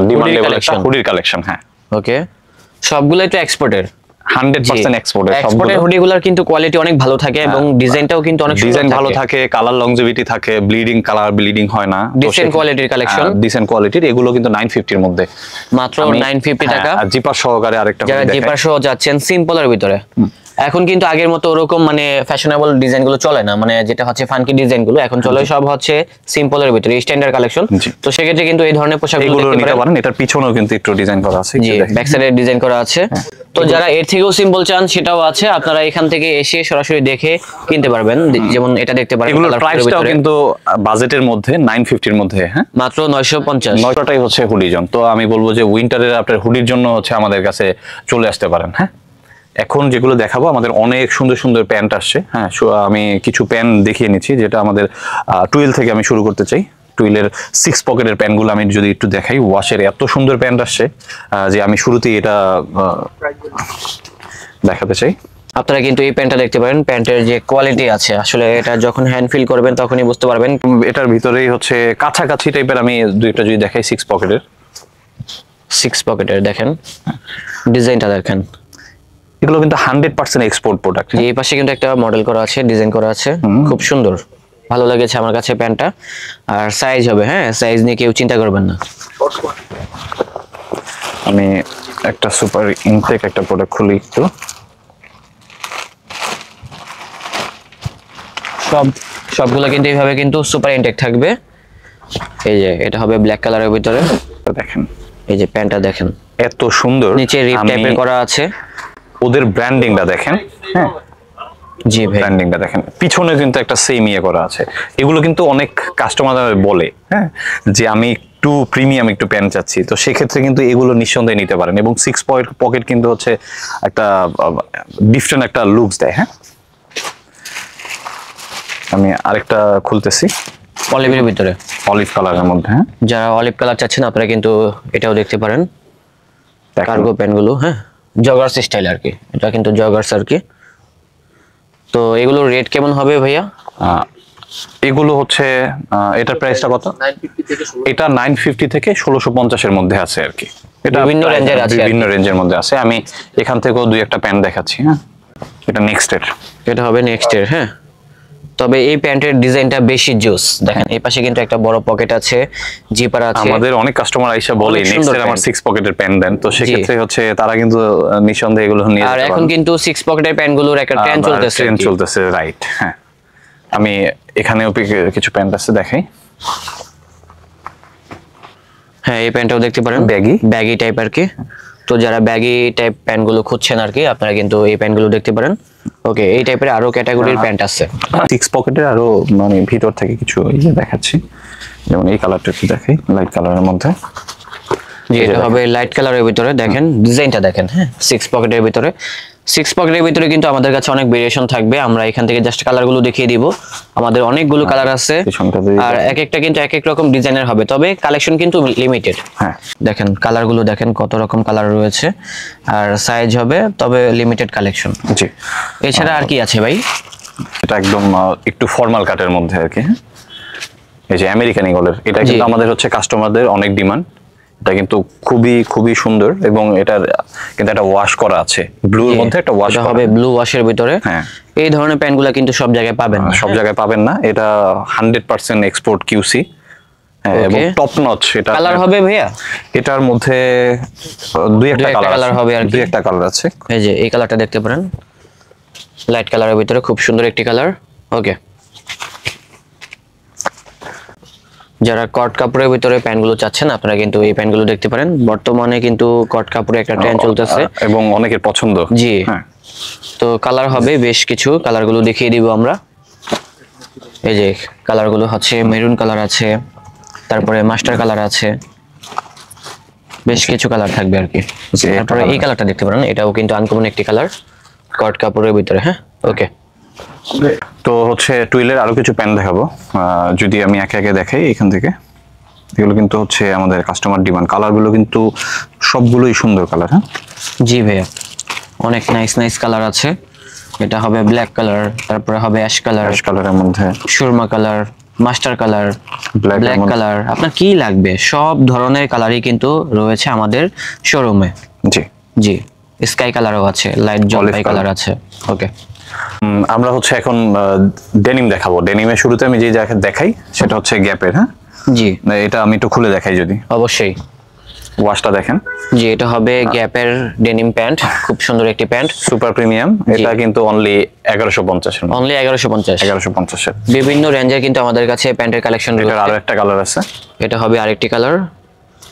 ডিমান্ডেবল একটা হুডির কালেকশন। হ্যাঁ, ওকে, সবগুলাই তো এক্সপোর্টের, 100% এক্সপোর্টের। এক্সপোর্টের হুডিগুলোর কিন্তু কোয়ালিটি অনেক ভালো থাকে এবং ডিজাইনটাও কিন্তু অনেক ডিজাইন ভালো থাকে, কালার লংজিভিটি থাকে, ব্লিডিং হয় না, ডিসেন্ট কোয়ালিটির কালেকশন, ডিসেন্ট কোয়ালিটির। এগুলো কিন্তু 950-এর মধ্যে, মাত্র 950 টাকা। আর জিপার সহকারে আরেকটা, যারা জিপার সহ যাচ্ছেন সিম্পলের ভিতরে, এখন কিন্তু আগের মতো ওরকম মানে ফ্যাশনেবল ডিজাইন গুলো চলে না, মানে যেটা হচ্ছে ফানকি ডিজাইন গুলো এখন চলে সব হচ্ছে সিম্পলের ভিতরে, স্ট্যান্ডার্ড কালেকশন। তো সেক্ষেত্রে কিন্তু এই ধরনের পোশাকগুলো নিতে পারেন। এটার পিছনেও কিন্তু একটু ডিজাইন করা আছে, জি, ব্যাক সাইডে ডিজাইন করা আছে। তো যারা এর থেকেও সিম্পল চান সেটাও আছে, আপনারা এখান থেকে এসে সরাসরি দেখে কিনতে পারবেন। যেমন এটা দেখতে পারেন, এগুলোর প্রাইসটাও কিন্তু বাজেটের মধ্যে 950-এর মধ্যে। হ্যাঁ, মাত্র 950। 9টাই হচ্ছে হুডি জোন। তো আমি বলবো যে উইন্টারের আপনার হুডির জন্য হচ্ছে আমাদের কাছে চলে আসতে পারেন। হ্যাঁ, এখন যেগুলো দেখাবো আমাদের অনেক সুন্দর সুন্দর প্যান্ট আসছে। হ্যাঁ, আমি কিছু প্যান্ট দেখিয়ে নিচ্ছি, যেটা আমাদের টুয়েল থেকে আমি শুরু করতে চাই। টুয়েলের 6 পকেটের প্যান্টগুলো আমি যদি একটু দেখাই, ওয়াশের এত সুন্দর প্যান্ট আসছে যে আমি শুরুতেই এটা দেখাতে চাই। আপনারা কিন্তু এই প্যান্টটা দেখতে পারেন, প্যান্টের যে কোয়ালিটি আছে আসলে এটা যখন হ্যান্ড ফিল করবেন তখনই বুঝতে পারবেন। এটার ভিতরেই হচ্ছে কাছাকাছি টাইপের, আমি দুইটা যদি দেখাই 6 পকেটের দেখেন, ডিজাইনটা দেখেন, এগুলো কিন্তু 100% এক্সপোর্ট প্রোডাক্ট। এই পাশে কিন্তু একটা মডেল করা আছে, ডিজাইন করা আছে, খুব সুন্দর, ভালো লেগেছে আমার কাছে প্যান্টটা। আর সাইজ হবে, হ্যাঁ, সাইজ নিয়ে কেউ চিন্তা করবেন না। আমি একটা সুপার ইনটেক একটা প্রোডাক্ট খুলি একটু। সবগুলো কিন্তু এইভাবে কিন্তু সুপার ইনটেক থাকবে। এই যে এটা হবে ব্ল্যাক কালারের ভিতরে, দেখেন এই যে প্যান্টটা দেখেন, এত সুন্দর, নিচে রিপ টাইপের করা আছে। ওদের ব্র্যান্ডিংটা দেখেন। হ্যাঁ, জি ভাই, ব্র্যান্ডিংটা দেখেন, পিছনে কিন্তু একটা সেম ইয়ে করা আছে। এগুলো কিন্তু অনেক কাস্টমার বলে, হ্যাঁ, যে আমি একটু প্রিমিয়াম একটু প্যান্ট চাচ্ছি, তো সেক্ষেত্রে কিন্তু এগুলো নিঃসন্দেহে নিতে পারেন। এবং 6 পকেট কিন্তু হচ্ছে একটা ডিফারেন্ট একটা লুকস দেয়। হ্যাঁ, আমি আরেকটা খুলতেছি, অলিভের ভিতরে, অলিভ কালারের মধ্যে। হ্যাঁ, যারা অলিভ কালার চাচ্ছেন আপনারা কিন্তু এটাও দেখতে পারেন, কার্গো প্যান্টগুলো। হ্যাঁ, জগার্স স্টাইল আর কি, এটা কিন্তু জগার্স আর কি। তো এগুলোর রেট কেমন হবে ভাইয়া? এগুলো হচ্ছে এটার প্রাইসটা কত? এটা 950 থেকে 1650-এর মধ্যে আছে আর কি। এটা বিভিন্ন রেঞ্জের আছে, বিভিন্ন রেঞ্জের মধ্যে আছে। আমি এখান থেকেও দুই একটা প্যান্ট দেখাচ্ছি। হ্যাঁ, এটা নেক্সটের, এটা হবে নেক্সটের। হ্যাঁ, তবে এই প্যান্টের ডিজাইনটা বেশি জোস। দেখেন এই পাশে কিন্তু একটা বড় পকেট আছে, জিপার আছে। আমাদের অনেক কাস্টমার আইসা বলে নেক্সটের আমার 6 পকেটের প্যান্ট দেন, তো সেক্ষেত্রে হচ্ছে তারা কিন্তু নিঃসন্দেহে এগুলো নিয়ে যেতে পারে। আর এখন কিন্তু 6 পকেটের প্যান্টগুলোর একটা ট্রেন্ড চলতেছে। রাইট। হ্যাঁ, আমি এখানেও কিছু প্যান্ট আছে দেখাই। হ্যাঁ, এই প্যান্টটাও দেখতে পারেন, ব্যাগি টাইপ আর কি। তো যারা ব্যাগি টাইপ প্যান্টগুলো খুঁজছেন আর কি, আপনারা কিন্তু এই প্যান্টগুলো দেখতে পারেন। ওকে, এই টাইপের আরো ক্যাটাগরির প্যান্ট আছে, 6 পকেটের আরো মানে ভিতর থেকে কিছু ইয়ে দেখাচ্ছি। যেমন এই কালারটা একটু দেখাই, লাইট কালারের মধ্যে। যে এটা হবে লাইট কালারের ভিতরে, দেখেন ডিজাইনটা দেখেন। হ্যাঁ, 6 পকেটের ভিতরে 6 পকেটের ভিতরে কিন্তু আমাদের কাছে অনেক ভেরিয়েশন থাকবে, আমরা এখান থেকে জাস্ট কালারগুলো দেখিয়ে দিব। আমাদের অনেকগুলো কালার আছে আর এক একটা কিন্তু এক এক রকম ডিজাইনের হবে, তবে কালেকশন কিন্তু লিমিটেড। হ্যাঁ দেখেন কালারগুলো দেখেন কত রকম কালার রয়েছে, আর সাইজ হবে তবে লিমিটেড কালেকশন। জি, এছাড়া আর কি আছে ভাই? এটা একদম একটু ফর্মাল কাটের মধ্যে আর কি। এই যে আমেরিকান ইগলের, এটা কিন্তু আমাদের হচ্ছে কাস্টমারদের অনেক ডিমান্ড। এটা কিন্তু খুবই খুবই সুন্দর এবং এটার কিন্তু একটা ওয়াশ করা আছে, ব্লুর মধ্যে একটা ওয়াশ হবে, ব্লু ওয়াশের ভিতরে। হ্যাঁ, এই ধরনের প্যান্টগুলো কিন্তু সব জায়গায় পাবেন না, সব জায়গায় পাবেন না। এটা 100% এক্সপোর্ট কিউসি এবং টপ নচ। এটা কালার হবে ভাইয়া, এটার মধ্যে দুই একটা কালার হবে আর দুই একটা কালার আছে। এই যে এই কালারটা দেখতে পারেন, লাইট কালারের ভিতরে খুব সুন্দর একটি কালার। ওকে, যারা কট কাপড়ের ভিতরে প্যান্টগুলো চাচ্ছেন আপনারা কিন্তু এই প্যান্টগুলো দেখতে পারেন। বর্তমানে কিন্তু কট কাপড়ে একটা ট্রেন্ড চলতেছে এবং অনেকের পছন্দ। জি, তো কালার হবে বেশ কিছু, কালারগুলো দেখিয়ে দিব আমরা। এই যে কালারগুলো হচ্ছে মেরুন কালার আছে, তারপরে মাস্টার কালার আছে, বেশ কিছু কালার থাকবে আর কি। তারপরে এই কালারটা দেখতে পারেন, এটাও কিন্তু আনকমন একটি কালার কট কাপড়ের ভিতরে। হ্যাঁ, ওকে। তো হচ্ছে টুইলের আরো কিছু প্যান্ট দেখাবো, যদি আমি একে একে দেখাই এখান থেকে। এগুলো কিন্তু হচ্ছে আমাদের কাস্টমার ডিমান্ড, কালারগুলো কিন্তু সবগুলোই সুন্দর কালার। হ্যাঁ জি ভাইয়া, অনেক নাইস নাইস কালার আছে। এটা হবে ব্ল্যাক কালার, তারপরে হবে অ্যাশ কালার, অ্যাশ কালারের মধ্যে Surma colour, mustard colour, black colour, আপনার কি লাগবে সব ধরনের কালারই কিন্তু রয়েছে আমাদের শোরুমে। জি জি, স্কাই কালারও আছে, লাইট জলপাই কালার আছে। ওকে, আমরা হচ্ছে এখন ডেনিম দেখাবো। ডেনিমের শুরুতে আমি যে দেখাই সেটা হচ্ছে গ্যাপের। হ্যাঁ জি, এটা আমি একটু খুলে দেখাই যদি। অবশ্যই। ওয়াশটা দেখেন। জি, এটা হবে গ্যাপের ডেনিম প্যান্ট, খুব সুন্দর একটি প্যান্ট, সুপার প্রিমিয়াম। এটা কিন্তু অনলি 1150 এর, অনলি 1150 এর। বিভিন্ন রেঞ্জের কিন্তু আমাদের কাছে প্যান্টের কালেকশন রয়েছে। এটার আরো একটা কালার আছে, এটা হবে আরেকটি কালার,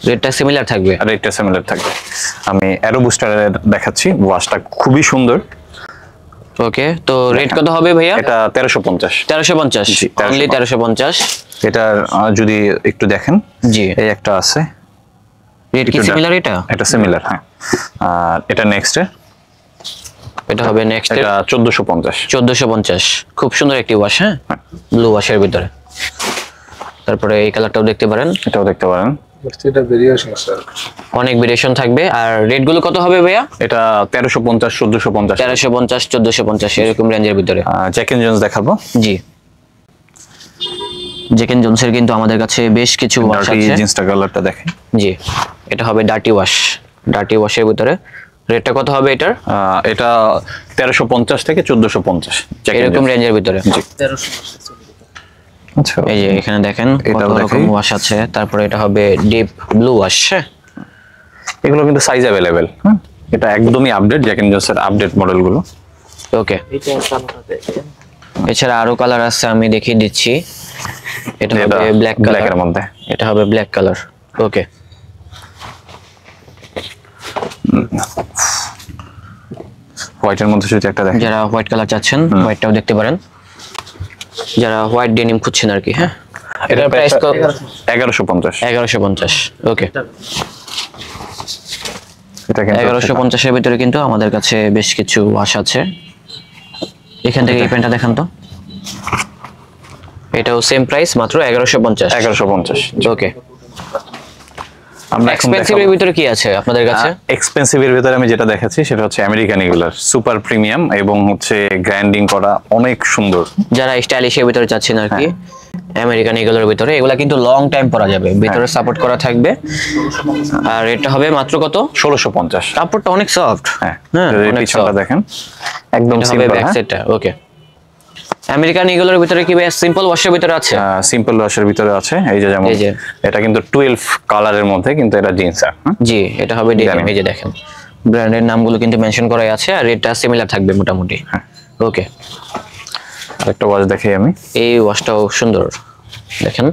রেটটা সিমিলার থাকবে। আর রেটটা সিমিলার থাকবে। আমি অ্যারো বুস্টারের দেখাচ্ছি, ওয়াশটা খুবই সুন্দর। ওকে, তো রেট কত হবে ভাইয়া? এটা 1350। 1350, অনলি 1350। এটার যদি একটু দেখেন, জি, এই একটা আছে, রেট কি সিমিলার? এটা সিমিলার। হ্যাঁ, আর এটা নেক্সট এটা হবে নেক্সট, এটা 1450। খুব সুন্দর একটি ওয়াশ। হ্যাঁ, ব্লু ওয়াশের ভিতরে। তারপরে এই কালারটাও দেখতে পারেন, এটাও দেখতে পারেন। এটা ভেরিয়েশন স্যার, অনেক ভেরিয়েশন থাকবে। আর রেট গুলো কত হবে ভাইয়া? এটা 1350, 1450, 1350, 1450 এরকম রেঞ্জের ভিতরে। জ্যাক এন্ড জোন্স দেখাবো। জি, জ্যাক এন্ড জোনসের কিন্তু আমাদের কাছে বেশ কিছু ওয়াশ আছে। জিন্সটা কালারটা দেখেন। জি, এটা হবে ডার্টি ওয়াশের ভিতরে। রেটটা কত হবে এটার? এটা 1350 থেকে 1450 এরকম রেঞ্জের ভিতরে। জি, 1350। আচ্ছা, এই যে এখানে দেখেন কত রকম ওয়াশ আছে। তারপরে এটা হবে ডিপ ব্লু ওয়াশ। এগুলো কিন্তু সাইজ अवेलेबल। এটা একদমই আপডেট, জ্যাক এন্ড জোন্সের আপডেট মডেলগুলো। ওকে, এটা কালারটা দেখেন। এছাড়া আরো কালার আছে, আমি দেখিয়ে দিচ্ছি। এটা হবে ব্ল্যাক কালারের মধ্যে, এটা হবে ব্ল্যাক কালার। ওকে, হোয়াইটের মধ্যে যদি একটা দেখেন, যারা হোয়াইট কালার চাচ্ছেন হোয়াইটটাও দেখতে পারেন, যারা হোয়াইট ডেনিম খুঁজছেন আর কি। হ্যাঁ, এটার প্রাইস কত? 1150। 1150। ওকে, এটা কিন্তু 1150 এর ভিতরে কিন্তু আমাদের কাছে বেশ কিছু ওয়াশ আছে। এখান থেকে এই প্যান্টটা দেখান তো। এটাও সেম প্রাইস, মাত্র 1150। 1150। ওকে, আমরা এক্সপেন্সিভ এর ভিতরে কি আছে আপনাদের কাছে? এক্সপেন্সিভ এর ভিতরে আমি যেটা দেখাচ্ছি সেটা হচ্ছে আমেরিকান ইগলার, সুপার প্রিমিয়াম এবং হচ্ছে গ্র্যান্ডিং করা, অনেক সুন্দর। যারা স্টাইলিশের ভিতরে চাচ্ছেন আর কি, আমেরিকান ইগলের ভিতরে, এগুলা কিন্তু লং টাইম পরা যাবে, ভিতরে সাপোর্ট করা থাকবে। আর এটা হবে মাত্র কত? 1650। কাপড়টা অনেক সফট। হ্যাঁ, অনেক পিছনটা সফট দেখেন, একদম হবে সিম্পল। ব্যাক সেটটা। ওকে, আমেরিকান ইগলের ভিতরে কি সিম্পল ওয়াশের ভিতরে আছে? সিম্পল ওয়াশের ভিতরে আছে। এই যে যেমন এটা কিন্তু 12 কালারের মধ্যে, কিন্তু এটা জিন্স। জি, এটা হবে ডেনিম। এই যে দেখেন ব্র্যান্ডের নামগুলো কিন্তু মেনশন করাই আছে, আর রেটটা সিমিলার থাকবে মোটামুটি। ওকে, আরেকটা ওয়াচ দেখাই আমি। এই ওয়াশটাও সুন্দর, দেখেন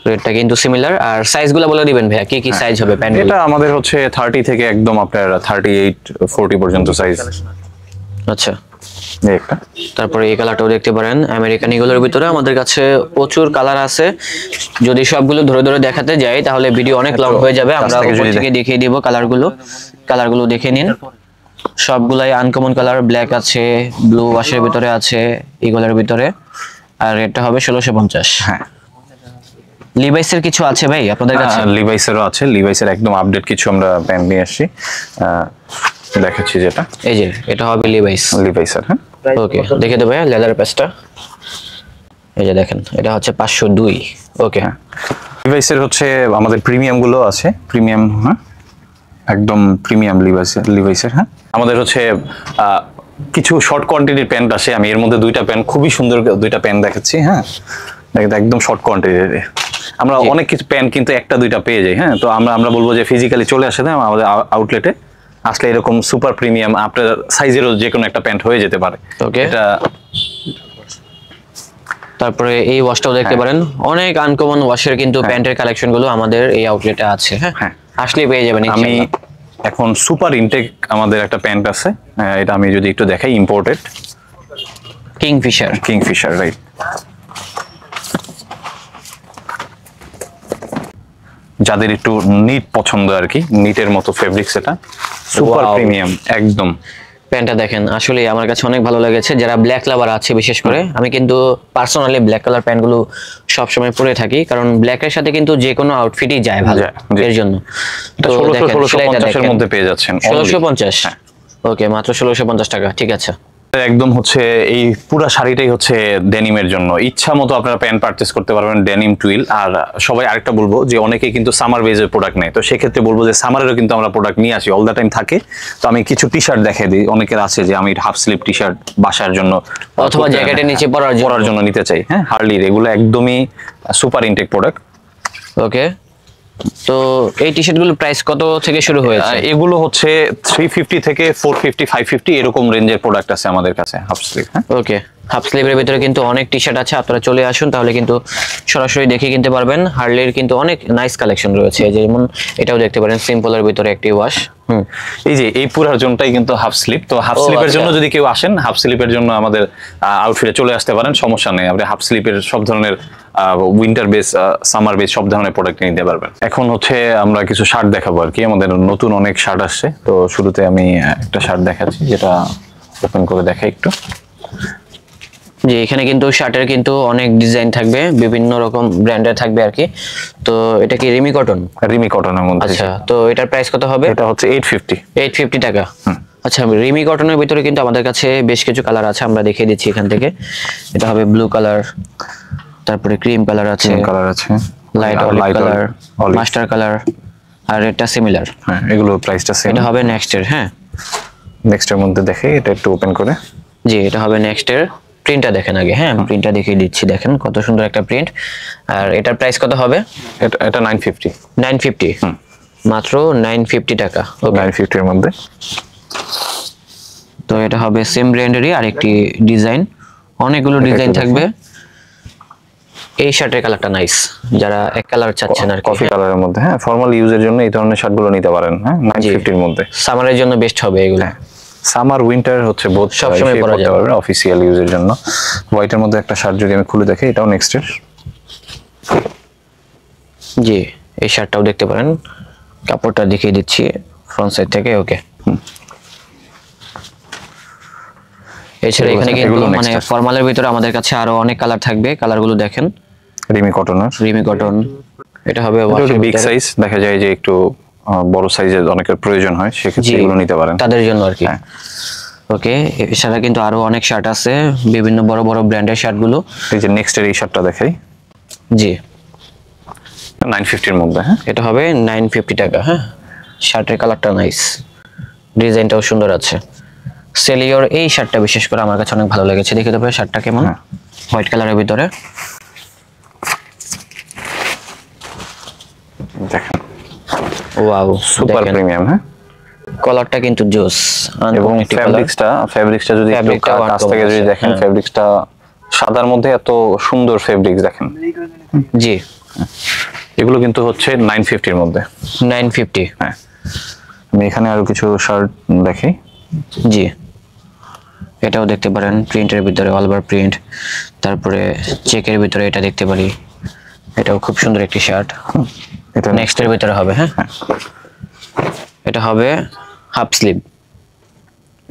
রেটটা কিন্তু সিমিলার। আর সাইজগুলো বলে দিবেন ভাইয়া, কি কি সাইজ হবে প্যান্ট? এটা আমাদের হচ্ছে 30 থেকে একদম আপনার 38, 40 পর্যন্ত সাইজ। আচ্ছা, একটা তারপরে এই কালারটাও দেখতে পারেন, আমেরিকান ইগলের ভিতরে আমাদের কাছে প্রচুর কালার আছে। যদি সবগুলো ধরে ধরে দেখাতে যাই তাহলে ভিডিও অনেক লং হয়ে যাবে। আমরা উপর থেকে দেখিয়ে দিব কালারগুলো দেখে নিন। সবগুলাই আনকমন কালার, ব্ল্যাক আছে, ব্লু ওয়াশের ভিতরে আছে, এগুলোর ভিতরে। আর এটা হবে 1650। হ্যাঁ, লিভাইসের কিছু আছে ভাই আপনাদের কাছে? লিভাইসেরও আছে, লিভাইসের একদম আপডেট কিছু আমরা প্যান্ট নিয়ে আসছি, দেখাচ্ছি যেটা। এই যে এটা হবে লিভাইসের। হ্যাঁ, ওকে, দেখে দেবো লেদার পেজটা। এই যে দেখেন, এটা হচ্ছে 502। ওকে, লিভাইসের হচ্ছে আমাদের প্রিমিয়াম গুলো আছে, প্রিমিয়াম। হ্যাঁ, একদম প্রিমিয়াম লিভাইসের। হ্যাঁ, আমাদের হচ্ছে কিছু শর্ট কোয়ান্টিটির প্যান্ট আসে, আমি এর মধ্যে দুইটা প্যান্ট, খুবই সুন্দর দুইটা প্যান্ট দেখাচ্ছি। হ্যাঁ, একদম শর্ট কোয়ান্টিটির। আমরা অনেক কিছু প্যান্ট কিন্তু একটা দুইটা পেয়ে যাই। হ্যাঁ, তো আমরা বলবো যে ফিজিক্যালি চলে আসে না আমাদের আউটলেটে, আসলে এরকম সুপার প্রিমিয়াম আপনার সাইজেরও যে কোনো একটা প্যান্ট হয়ে যেতে পারে। ওকে, এটা তারপরে এই ওয়াশটাও দেখতে পারেন, অনেক আনকমন ওয়াশের কিন্তু প্যান্টের কালেকশন গুলো আমাদের এই আউটলেটে আছে। হ্যাঁ, আসলে পেয়ে যাবেন। আমি এখন সুপার ইনটেক আমাদের একটা প্যান্ট আছে, এটা আমি যদি একটু দেখাই, ইম্পোর্টেড কিংফিশার, রাইট। যাদের একটু নিট পছন্দ আর কি, নিটের মতো ফেব্রিক্স, এটা সুপার প্রিমিয়াম একদম। প্যান্টটা দেখেন, আসলে আমার কাছে অনেক ভালো লেগেছে। যারা ব্ল্যাক লাভার আছে বিশেষ করে, আমি কিন্তু পার্সোনালি ব্ল্যাক কালার প্যান্টগুলো সবসময় পরে থাকি, কারণ ব্ল্যাকের সাথে কিন্তু যে কোনো আউটফিটই যায় ভালো, এর জন্য। তো 1650 এর মধ্যে পেয়ে যাচ্ছেন। 1650। ওকে, মাত্র 1650 টাকা। ঠিক আছে, একদম হচ্ছে এই পুরো শাড়িটাই হচ্ছে ডেনিমের জন্য, ইচ্ছা মতো আপনারা প্যান্ট পারচেজ করতে পারবেন, ডেনিম টুইল। আর সবাই আরেকটা বলবো যে অনেকে কিন্তু সামার বেজের প্রোডাক্ট নেয়, তো সেক্ষেত্রে বলবো যে সামারেরও কিন্তু আমরা প্রোডাক্ট নিয়ে আসি, অল দ্য টাইম থাকে। তো আমি কিছু টি শার্ট দেখাই দিই, অনেকের আছে যে আমি হাফ স্লিভ টি শার্ট বাসার জন্য অথবা জ্যাকেটের নিচে পরার জন্য নিতে চাই। হ্যাঁ, হার্লির এগুলো একদমই সুপার ইনটেক প্রোডাক্ট। ওকে, তো এই টি শার্ট গুলোর প্রাইস কত থেকে শুরু হয়েছে? এগুলো হচ্ছে 350 থেকে 450 550 এরকম রেঞ্জের প্রোডাক্ট আছে আমাদের কাছে হাফ স্লিভ। হ্যাঁ, ওকে, হাফ স্লিভের ভিতরে কিন্তু অনেক টি শার্ট আছে, আপনারা চলে আসুন, তাহলে কিন্তু সরাসরি দেখে কিনতে পারবেন। হার্লির কিন্তু অনেক নাইস কালেকশন রয়েছে, যেমন এটাও দেখতে পারেন, সিম্পলের ভিতরে একটি ওয়াশ। এই যে এই পুরো জোনটাই কিন্তু হাফ স্লিভ। তো হাফ স্লিভের জন্য যদি কেউ আসেন, হাফ স্লিভের জন্য আমাদের আউটফিটে চলে আসতে পারেন, সমস্যা নেই। আপনি হাফ স্লিভের সব ধরনের উইন্টার বেস, সামার বেস সব ধরনের প্রোডাক্ট নিতে পারবেন। এখন হচ্ছে আমরা কিছু শার্ট দেখাবো আর কি, আমাদের নতুন অনেক শার্ট আসছে। তো শুরুতে আমি একটা শার্ট দেখাচ্ছি, যেটা ওপেন করে দেখাই একটু। যে এখানে কিন্তু শার্টের কিন্তু অনেক ডিজাইন থাকবে, বিভিন্ন রকম ব্র্যান্ডের থাকবে আর কি। তো এটা কি রিমি কটনের মধ্যে? আচ্ছা, তো এটার প্রাইস কত হবে? এটা হচ্ছে 850 টাকা। আচ্ছা, রিমি কটনের ভিতরে কিন্তু আমাদের কাছে বেশ কিছু কালার আছে, আমরা দেখিয়ে দিচ্ছি এখান থেকে। এটা হবে ব্লু কালার, তারপরে ক্রিম কালার আছে, light olive colour, mustard colour, আর এটা সিমিলার। হ্যাঁ, এগুলো প্রাইসটা সেম। এটা হবে নেক্সটের। হ্যাঁ, নেক্সটের মধ্যে দেখে এটা একটু ওপেন করে। জি, এটা হবে নেক্সটের। প্রিন্টটা দেখেন আগে। হ্যাঁ, প্রিন্টটা দেখিয়ে দিচ্ছি, দেখেন কত সুন্দর একটা প্রিন্ট। আর এটার প্রাইস কত হবে? এটা 950। মাত্র 950 টাকা। 950 এর মধ্যে। তো এটা হবে সেম ব্র্যান্ডেরই আরেকটি ডিজাইন, অনেকগুলো ডিজাইন থাকবে। এই শার্টের কালারটা নাইস, যারা এক কালার চাচ্ছেন আর কফি কালারের মধ্যে। হ্যাঁ, ফর্মাল ইউজের জন্য এই ধরনের শার্টগুলো নিতে পারেন। হ্যাঁ, 950 এর মধ্যে। সামারের জন্য বেস্ট হবে এগুলো। সামার উইন্টার হচ্ছে বোথ সবসময় পরা যাবে অফিসিয়াল ইউজের জন্য। হোয়াইটের মধ্যে একটা শার্ট যদি আমি খুলে দেখি, এটাও নেক্সটের। জি, এই শার্টটাও দেখতে পারেন, কাপড়টা দেখিয়ে দিচ্ছি ফ্রন্ট সাইড থেকে। ওকে, এছাড়া এখানে কিন্তু মানে ফর্মালের ভিতরে আমাদের কাছে আরো অনেক কালার থাকবে, কালারগুলো দেখেন। রিমি কটন, এটা হবে বিগ সাইজ, দেখা যায় যে একটু বড় সাইজের অনেকের প্রয়োজন হয়, সেক্ষেত্রে এগুলো নিতে পারেন তাদের জন্য আর কি। ওকে, এছাড়া কিন্তু আরো অনেক শার্ট আছে, বিভিন্ন বড় বড় ব্র্যান্ডের শার্টগুলো। এই যে নেক্সটের এই শার্টটা দেখাই। জি, 950 এর মধ্যে। হ্যাঁ, এটা হবে 950 টাকা। হ্যাঁ, শার্টের কালারটা নাইস, ডিজাইনটাও সুন্দর আছে। সেলিওর এই শার্টটা বিশেষ করে আমার কাছে অনেক ভালো লেগেছে, দেখে তো শার্টটা কেমন, হোয়াইট কালারের ভিতরে। দেখেন, ওয়াও, সুপার প্রিমিয়াম। হ্যাঁ, কলারটা কিন্তু জোস, এবং ফেব্রিক্সটা যদি একটু কাছ থেকে যদি দেখেন, ফেব্রিক্সটা সাদার মধ্যে এত সুন্দর ফেব্রিক্স দেখেন। জি, এগুলো কিন্তু হচ্ছে 950 এর মধ্যে। 950। হ্যাঁ, আমি এখানে আরো কিছু শার্ট দেখি। জি, এটাও দেখতে পারেন, প্রিন্টের ভিতরে অলওভার প্রিন্ট, তারপরে চেকের ভিতরে এটা দেখতে পারি, এটাও খুব সুন্দর একটি শার্ট। এটা নেক্সটের ভিতরে হবে। হ্যাঁ, এটা হবে হাফ স্লিভ।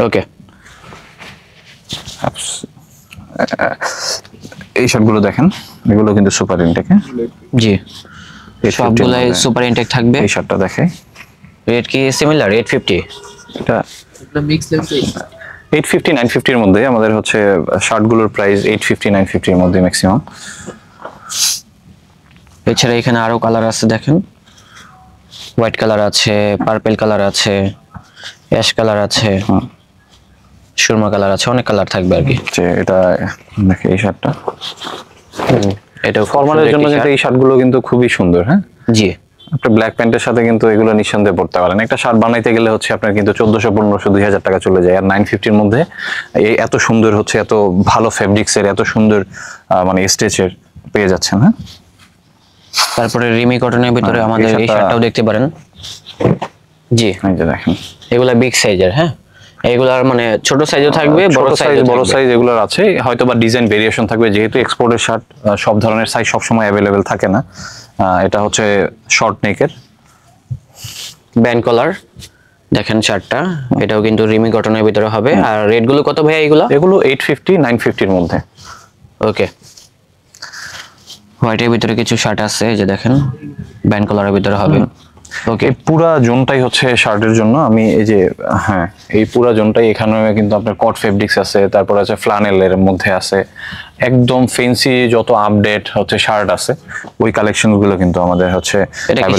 ওকে, এই শার্টগুলো দেখেন, এগুলো কিন্তু সুপার ইনটেক। জি, সবগুলাই সুপার ইনটেক থাকবে। এই শার্টটা দেখে, রেট কি সিমিলার 850? এটা এটা মিক্স লেন্সে 850 950 এর মধ্যে আমাদের হচ্ছে শার্টগুলোর প্রাইস 850 950 এর মধ্যে ম্যাক্সিমাম। এছাড়া এখানে আরো কালার আছে দেখেন, হোয়াইট কালার আছে, পার্পল কালার আছে, অ্যাশ কালার আছে, সুরমা কালার আছে, অনেক কালার থাকবে আর কি। যে এটা দেখে এই শার্টটা, এটা ফরমালের জন্য কিন্তু এই শার্টগুলো কিন্তু খুবই সুন্দর। হ্যাঁ জি, আপনি ব্ল্যাক প্যান্টের সাথে কিন্তু এগুলো নিঃসন্দেহে পড়তে পারেন। একটা শার্ট বানাইতে গেলে হচ্ছে আপনার কিন্তু 1400 1500 2000 টাকা চলে যায়, আর 950 এর মধ্যে এই এত সুন্দর হচ্ছে, এত ভালো ফেব্রিক্সের, এত সুন্দর মানে স্টেচের পেয়ে যাচ্ছেন। হ্যাঁ, তারপরে রিমি কটনের ভিতরে আমাদের এই শার্টটাও দেখতে পারেন। জি, এই যে দেখেন, এগুলা বিগ সাইজের। হ্যাঁ, এগুলার মানে ছোট সাইজও থাকবে, বড় সাইজ এগুলোর আছে, হয়তো বা ডিজাইন ভেরিয়েশন থাকবে, যেহেতু এক্সপোর্টের শার্ট সব ধরনের সাইজ সব সময় অ্যাভেলেবেল থাকে না। এটা হচ্ছে শর্ট নেকের ব্যান্ড কলার, দেখেন শার্টটা, এটাও কিন্তু রিমি কটনের ভিতরে হবে। আর রেট গুলো কত ভাই এগুলো? এগুলো 850 950 এর মধ্যে। ওকে, হোয়াইটের ভিতরে কিছু শার্ট আছে, এই যে দেখেন ব্যান্ড কলারের ভিতরে হবে। ওকে, পুরা জোনটাই হচ্ছে শার্টের জন্য। আমি এই যে হ্যাঁ, এই পুরা জোনটাই এখানে কিন্তু আপনার কট ফেব্রিক্স আছে, তারপর আছে ফ্লানেলের মধ্যে আছে, একদম ফেন্সি যত আপডেট হচ্ছে শার্ট আছে, ওই কালেকশন গুলো কিন্তু আমাদের হচ্ছে এটা কি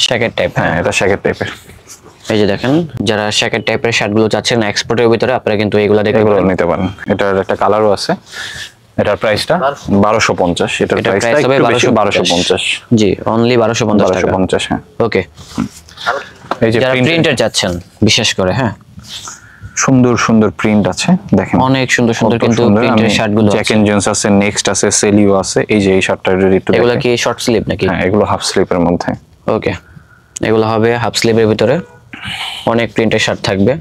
শ্যাকেট টাইপ? হ্যাঁ, এটা শ্যাকেট টাইপের। এই যে দেখেন, যারা শ্যাকেট টাইপের শার্টগুলো চাচ্ছেন এক্সপোর্টের ভিতরে, আপনারা কিন্তু এগুলো দেখে নিতে পারেন। এটার একটা কালারও আছে। এটার প্রাইসটা 1250, এটার প্রাইসটা একটু বেশি, 1250। জি, অনলি 1250 টাকা। 1250, হ্যাঁ। ওকে, এই যে যারা প্রিন্টার চাচ্ছেন বিশেষ করে, হ্যাঁ, সুন্দর সুন্দর প্রিন্ট আছে দেখেন, অনেক সুন্দর সুন্দর কিন্তু প্রিন্টের শার্টগুলো আছে। জ্যাক এন্ড জোন্স আছে, নেক্সট আছে, সেলিও আছে। এই যে এই শার্টটা একটু, এগুলো কি শর্ট স্লিভ নাকি? হ্যাঁ, এগুলো হাফ স্লিভের মধ্যে। ওকে, এগুলো হবে হাফ স্লিভের ভিতরে, অনেক প্রিন্টের শার্ট থাকবে।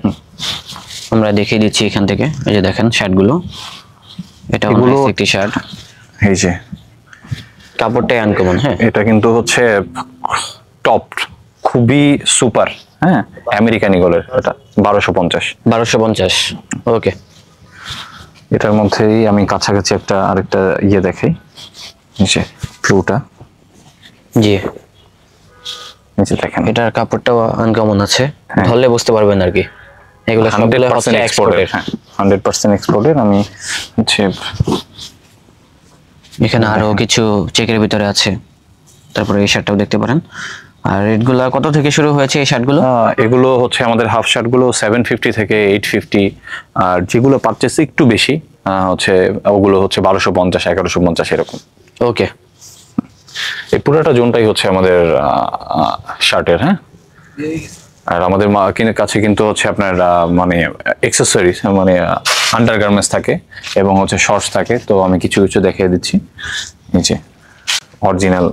আমরা দেখিয়ে দিচ্ছি এখান থেকে। এই যে দেখেন শার্টগুলো, এটা হলো একটি শার্ট। এই যে কাপড়টাই আনকমন। হ্যাঁ, এটা কিন্তু হচ্ছে টপ, খুবই সুপার। হ্যাঁ, আমেরিকান ইগলের, এটা 1250। ওকে, এটার মধ্যেই আমি কাছাকাছি একটা আরেকটা ইয়ে দেখাই, নিচে ফ্লুটা। জি, নিচে দেখেন, এটার কাপড়টাও আনকমন আছে, ধরলে বুঝতে পারবেন আর কি। এগুলো সবগুলো হচ্ছে এক্সপোর্টের, 100% এক্সপোর্টের। আমি হচ্ছে এখানে আরো কিছু চেকের ভিতরে আছে। তারপরে এই শার্টটাও দেখতে পারেন। আর রেটগুলো কত থেকে শুরু হয়েছে এই শার্টগুলো? এগুলো হচ্ছে আমাদের হাফ শার্টগুলো 750 থেকে 850, আর যেগুলো পারচেস একটু বেশি হচ্ছে ওগুলো হচ্ছে 1250 1150 এরকম। ওকে, এই পুরোটা জোনটাই হচ্ছে আমাদের শার্টের। হ্যাঁ, আর আমাদের কাছে কিন্তু হচ্ছে আপনার মানে অ্যাকসেসরিজ, মানে আন্ডারগার্মেন্টস থাকে এবং হচ্ছে শর্টস থাকে। তো আমি কিছু কিছু দেখিয়ে দিচ্ছি। নিচে অরিজিনাল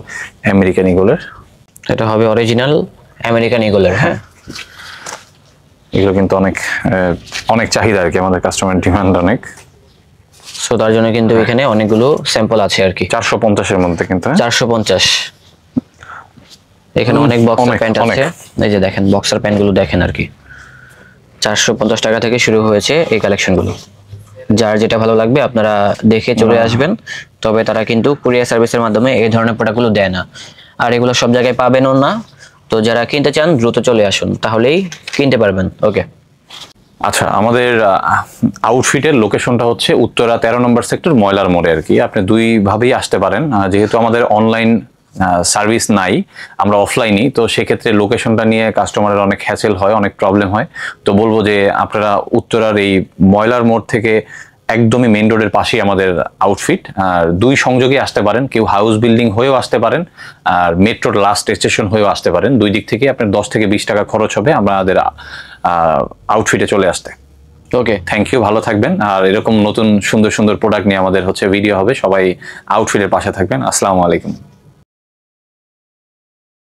আমেরিকান ইগলের, এটা হবে অরিজিনাল আমেরিকান ইগলের। হ্যাঁ, এগুলো কিন্তু অনেক অনেক চাহিদা আর কি, আমাদের কাস্টমার ডিমান্ড অনেক। সো তার জন্য কিন্তু এখানে অনেকগুলো স্যাম্পল আছে আর কি। 450 এর মধ্যে কিন্তু 450। এখানে অনেক বক্সার প্যান্ট আছে, এই যে দেখেন বক্সার প্যান্টগুলো দেখেন আর কি। 450 টাকা থেকে শুরু হয়েছে এই কালেকশনগুলো। যার যেটা ভালো লাগবে আপনারা দেখে চলে আসবেন। তবে তারা কিন্তু কুরিয়ার সার্ভিসের মাধ্যমে এই ধরনের প্রোডাক্টগুলো দেয় না, আর এগুলো সব জায়গায় পাবেনও না। তো যারা কিনতে চান দ্রুত চলে আসুন, তাহলেই কিনতে পারবেন। ওকে, আচ্ছা, আমাদের আউটফিটের লোকেশনটা হচ্ছে উত্তরা 13 নম্বর সেক্টর, ময়লার মোড়ে আর কি। আপনি দুই ভাবেই আসতে পারেন, যেহেতু আমাদের অনলাইন সার্ভিস নাই, আমরা অফলাইনই। তো সেক্ষেত্রে লোকেশনটা নিয়ে কাস্টমারের অনেক হ্যাসেল হয়, অনেক প্রবলেম হয়। তো বলবো যে আপনারা উত্তরার এই ময়লার মোড় থেকে একদমই মেইন রোডের পাশেই আমাদের আউটফিট, আর দুই সংযোগে আসতে পারেন। কেউ হাউস বিল্ডিং হয়েও আসতে পারেন, আর মেট্রোর লাস্ট স্টেশন হয়েও আসতে পারেন। দুই দিক থেকে আপনার 10 থেকে 20 টাকা খরচ হবে আমাদের আউটফিটে চলে আসতে। ওকে, থ্যাংক ইউ, ভালো থাকবেন। আর এরকম নতুন সুন্দর সুন্দর প্রোডাক্ট নিয়ে আমাদের হচ্ছে ভিডিও হবে। সবাই আউটফিটের পাশে থাকবেন। আসসালামু আলাইকুম।